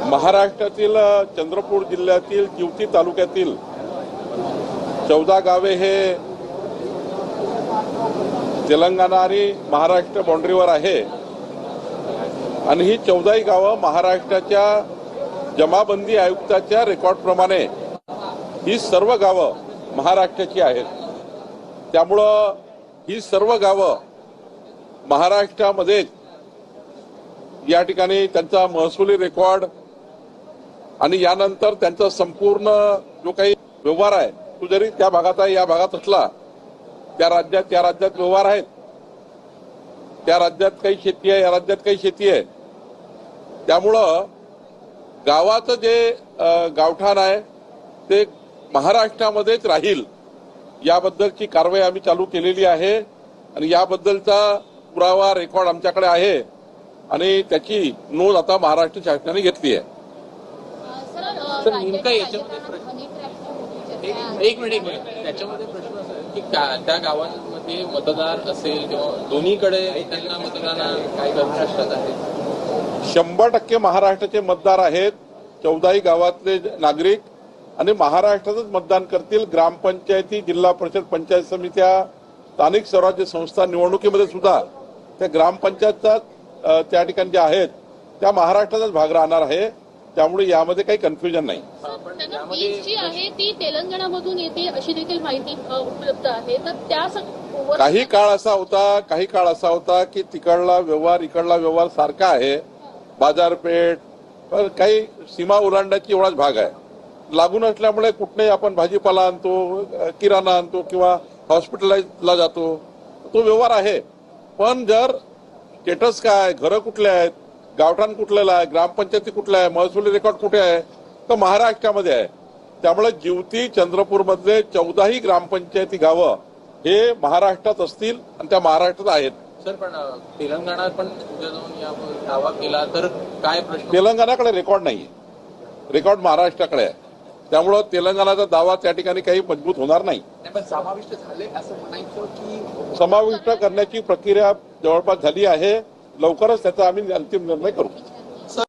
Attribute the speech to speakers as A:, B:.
A: महाराष्ट्रातील चंद्रपूर जिल्ह्यातील जिवती तालुक्यातील 14 गावे हे तेलंगणा आणि महाराष्ट्र बाउंड्रीवर आहे आणि ही 14ही गावं महाराष्ट्राच्या जमाबंदी आयुक्ताच्या रेकॉर्डप्रमाणे ही सर्व गावं महाराष्ट्राची आहेत। त्यामुळं ही सर्व गावं महाराष्ट्रामध्ये या ठिकाणी त्यांचा महसुली रेकॉर्ड आणि यानंतर त्यांचा संपूर्ण जो काही व्यवहार आहे तो जरी त्या भागात आहे या भागात असला त्या राज्यात व्यवहार आहेत, त्या राज्यात काही शेती आहे या राज्यात काही शेती आहे। त्यामुळं गावाचं जे गावठाण आहे ते महाराष्ट्रामध्येच राहील याबद्दलची कारवाई आम्ही चालू केलेली आहे आणि याबद्दलचा पुरावा रेकॉर्ड आमच्याकडे आहे आणि त्याची नोंद आता महाराष्ट्र शासनाने घेतली आहे।
B: सर नेमका याच्यामध्ये एक मिनिट त्याच्यामध्ये प्रश्न असा आहे की त्या गावांमध्ये मतदार असेल किंवा दोन्हीकडे त्यांना मतदान काय करू शकतात आहे?
A: 100% महाराष्ट्राचे मतदार आहेत। 14ही गावातले नागरिक आणि महाराष्ट्रातच मतदान करतील। ग्रामपंचायती, जिल्हा परिषद, पंचायत समित्या, स्थानिक स्वराज्य संस्था निवडणुकीमध्ये सुद्धा त्या ग्रामपंचायतचाच त्या ठिकाणी ज्या आहेत त्या महाराष्ट्राचाच भाग राहणार आहे। त्यामुळे यामध्ये काही कन्फ्युजन नाही।
C: जी आहे ती तेलंगणामधून येते अशी देखील माहिती उपलब्ध आहे। तर त्या
A: काही काळ असा होता की तिकडला व्यवहार इकडला व्यवहार सारखा आहे, बाजारपेठ, पण काही सीमा ओलांडण्याची एवढाच भाग आहे। लागून असल्यामुळे कुठेही आपण भाजीपाला आणतो, किराणा आणतो किंवा हॉस्पिटलला जातो, तो व्यवहार आहे। पण जर स्टेटस काय, घरं कुठले आहेत, गावठाण कुठलेलं आहे, ग्रामपंचायती कुठल्या आहे, महसुली रेकॉर्ड कुठे आहे, तर महाराष्ट्रामध्ये आहे। त्यामुळे जिवती चंद्रपूरमधले 14ही ग्रामपंचायती गावं हे महाराष्ट्रात असतील आणि त्या महाराष्ट्रात आहेत।
B: सर पण तेलंगणात पण उद्या जाऊन या दावा केला तर काय प्रश्न?
A: तेलंगणाकडे रेकॉर्ड नाहीये, रेकॉर्ड महाराष्ट्राकडे आहे। त्यामुळं तेलंगणाचा दावा त्या ठिकाणी काही मजबूत होणार नाही।
B: समाविष्ट झाले असं म्हणायचं की
A: समाविष्ट करण्याची प्रक्रिया जवळपास झाली आहे। लवकरच त्याचा आम्ही अंतिम निर्णय करू।